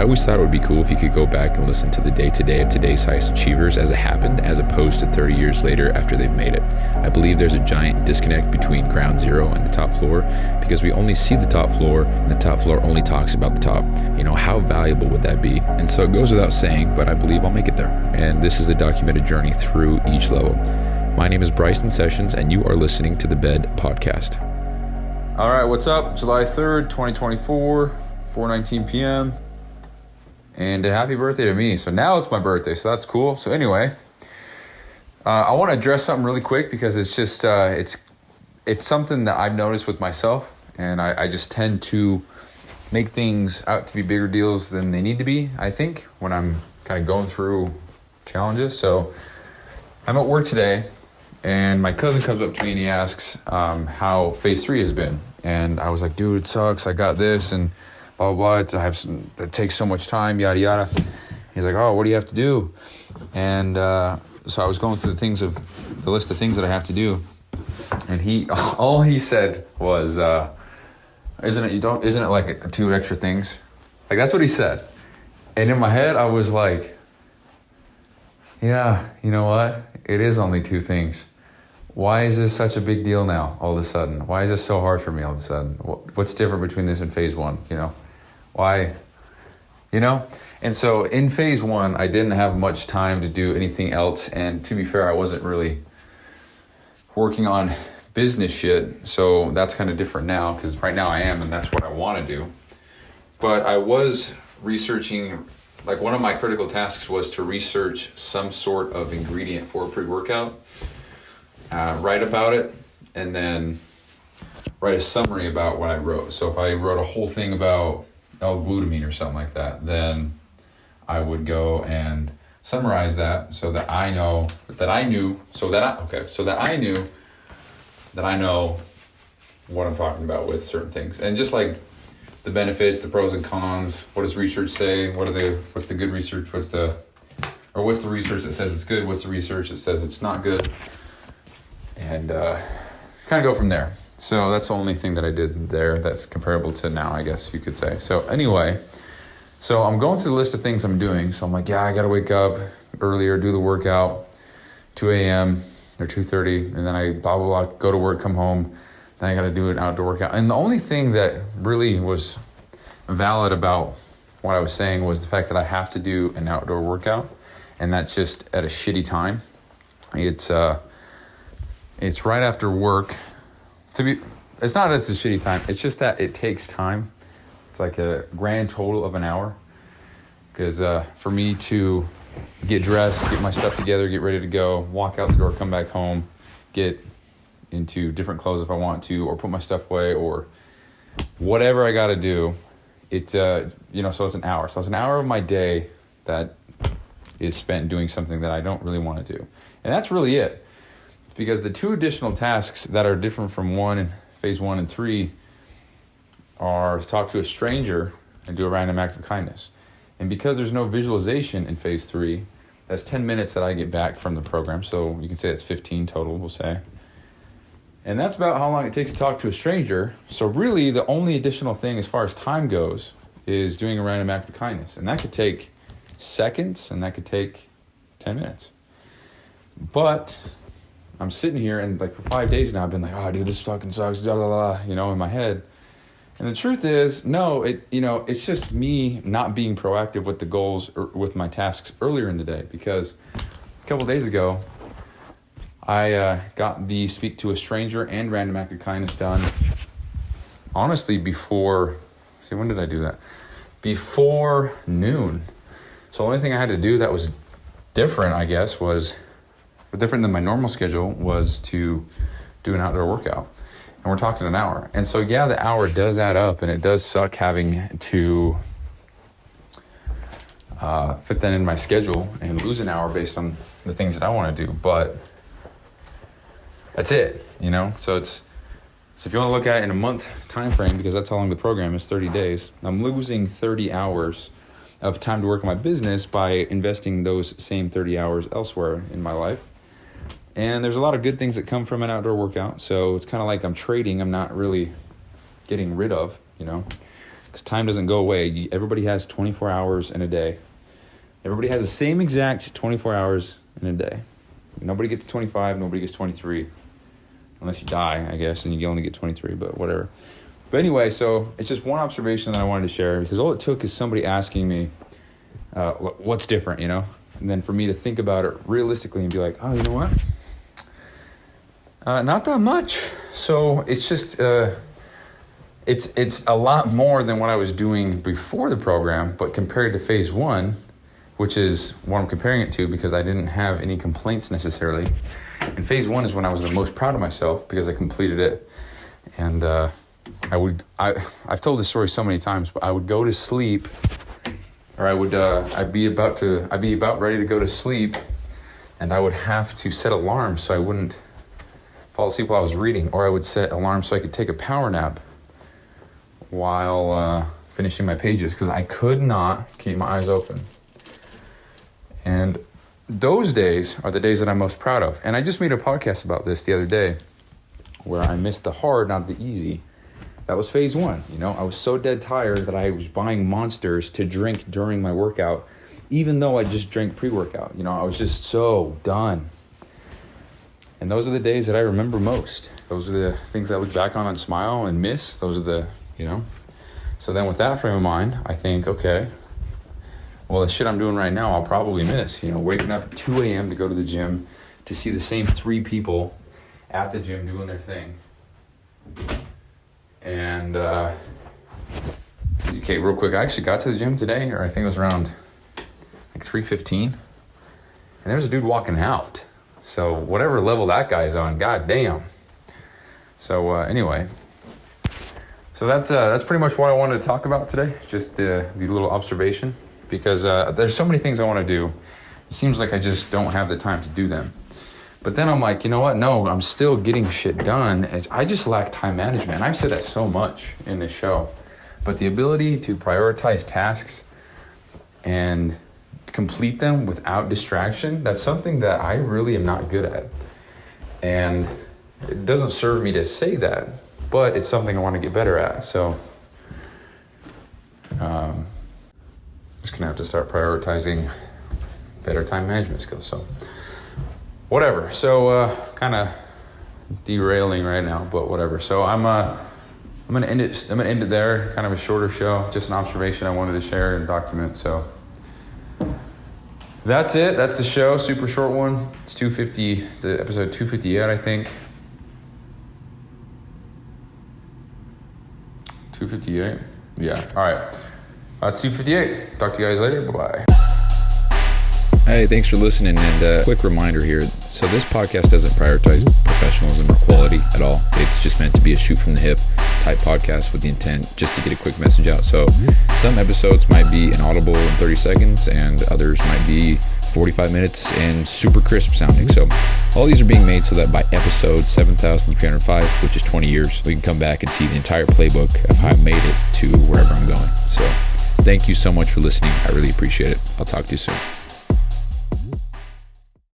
I always thought it would be cool if you could go back and listen to the day-to-day of today's highest achievers as it happened, as opposed to 30 years later after they've made it. I believe there's a giant disconnect between ground zero and the top floor because we only see the top floor and the top floor only talks about the top. How valuable would that be? And so it goes without saying, but I believe I'll make it there. And this is a documented journey through each level. My name is Bryson Sessions, and you are listening to the Bed Podcast. All right, what's up? July 3rd, 2024, 4:19 p.m. And happy birthday to me. So now it's my birthday, so that's cool. So anyway, I want to address something really quick because it's just, it's something that I've noticed with myself, and I just tend to make things out to be bigger deals than they need to be, I think, when I'm kind of going through challenges. So I'm at work today, and my cousin comes up to me and he asks how phase 3 has been. And I was like, dude, it sucks. I got this and blah, blah, blah. It takes so much time, yada, yada. He's like, oh, what do you have to do? And so I was going through the list of things that I have to do. And all he said was, isn't it like 2 extra things? Like, that's what he said. And in my head, I was like, yeah, you know what? It is only 2 things. Why is this such a big deal now, all of a sudden? Why is this so hard for me all of a sudden? What's different between this and phase 1, Why, And so in phase 1, I didn't have much time to do anything else. And to be fair, I wasn't really working on business shit. So that's kind of different now because right now I am, and that's what I want to do. But I was researching, like one of my critical tasks was to research some sort of ingredient for a pre-workout, write about it, and then write a summary about what I wrote. So if I wrote a whole thing about L-glutamine or something like that, then I would go and summarize that so that I know that I know what I'm talking about with certain things. And just like the benefits, the pros and cons, what does research say? What's the good research? What's the research that says it's good? What's the research that says it's not good? And kind of go from there. So that's the only thing that I did there that's comparable to now, I guess you could say. So anyway, so I'm going through the list of things I'm doing. So I'm like, yeah, I got to wake up earlier, do the workout, 2 a.m. or 2:30, and then I blah, blah, blah, go to work, come home, then I got to do an outdoor workout. And the only thing that really was valid about what I was saying was the fact that I have to do an outdoor workout, and that's just at a shitty time. It's right after work. It's not as a shitty time. It's just that it takes time. It's like a grand total of an hour. Because for me to get dressed, get my stuff together, get ready to go, walk out the door, come back home, get into different clothes if I want to, or put my stuff away, or whatever I got to do. So it's an hour. So it's an hour of my day that is spent doing something that I don't really want to do. And that's really it. Because the 2 additional tasks that are different from phase 1 and 3 are to talk to a stranger and do a random act of kindness. And because there's no visualization in phase 3, that's 10 minutes that I get back from the program. So you can say it's 15 total, we'll say. And that's about how long it takes to talk to a stranger. So really the only additional thing as far as time goes is doing a random act of kindness. And that could take seconds, and that could take 10 minutes. But I'm sitting here, and like for 5 days now, I've been like, oh, dude, this fucking sucks, blah, blah, blah, in my head. And the truth is, no, it's just me not being proactive with the goals or with my tasks earlier in the day. Because a couple days ago, I got the speak to a stranger and random act of kindness done. Honestly, when did I do that? Before noon. So the only thing I had to do that was different, I guess, was different than my normal schedule, was to do an outdoor workout. And we're talking an hour. And so, yeah, the hour does add up, and it does suck having to fit that in my schedule and lose an hour based on the things that I want to do. But that's it, So if you want to look at it in a month time frame, because that's how long the program is, 30 days, I'm losing 30 hours of time to work on my business by investing those same 30 hours elsewhere in my life. And there's a lot of good things that come from an outdoor workout. So it's kind of like I'm trading. I'm not really getting rid of, because time doesn't go away. Everybody has 24 hours in a day. Everybody has the same exact 24 hours in a day. Nobody gets 25, nobody gets 23. Unless you die, I guess, and you only get 23, but whatever. But anyway, so it's just one observation that I wanted to share, because all it took is somebody asking me, what's different, And then for me to think about it realistically and be like, oh, you know what? Not that much. So it's just, it's a lot more than what I was doing before the program, but compared to phase 1, which is what I'm comparing it to, because I didn't have any complaints necessarily. And phase 1 is when I was the most proud of myself because I completed it. And I've told this story so many times, but I would go to sleep, or I'd be about ready to go to sleep, and I would have to set alarms so I wouldn't fall asleep while I was reading, or I would set alarms so I could take a power nap while finishing my pages, because I could not keep my eyes open. And those days are the days that I'm most proud of. And I just made a podcast about this the other day, where I missed the hard, not the easy. That was phase 1. I was so dead tired that I was buying Monsters to drink during my workout, even though I just drank pre-workout. I was just so done. And those are the days that I remember most. Those are the things I look back on and smile and miss. Those are the, So then with that frame of mind, I think, okay, well, the shit I'm doing right now, I'll probably miss. Waking up at 2 a.m. to go to the gym, to see the same 3 people at the gym doing their thing. And, okay, real quick, I actually got to the gym today, or I think it was around like 3:15, and there was a dude walking out. So whatever level that guy's on, god damn. So anyway, so that's pretty much what I wanted to talk about today, just the little observation, because there's so many things I want to do. It seems like I just don't have the time to do them. But then I'm like, you know what? No, I'm still getting shit done. I just lack time management. And I've said that so much in this show. But the ability to prioritize tasks and complete them without distraction, that's something that I really am not good at. And it doesn't serve me to say that, but it's something I want to get better at. So I'm just going to have to start prioritizing better time management skills. So whatever. So kind of derailing right now, but whatever. So I'm gonna end it. I'm gonna end it there. Kind of a shorter show, just an observation I wanted to share and document. So that's it. That's the show. Super short one. It's 250. It's episode 258, I think. 258. Yeah. All right. That's 258. Talk to you guys later. Bye bye. Hey, thanks for listening, and quick reminder here. So this podcast doesn't prioritize professionalism or quality at all. It's just meant to be a shoot from the hip type podcast with the intent just to get a quick message out. So some episodes might be inaudible in 30 seconds and others might be 45 minutes and super crisp sounding. So all these are being made so that by episode 7,305, which is 20 years, we can come back and see the entire playbook of how I made it to wherever I'm going. So thank you so much for listening. I really appreciate it. I'll talk to you soon.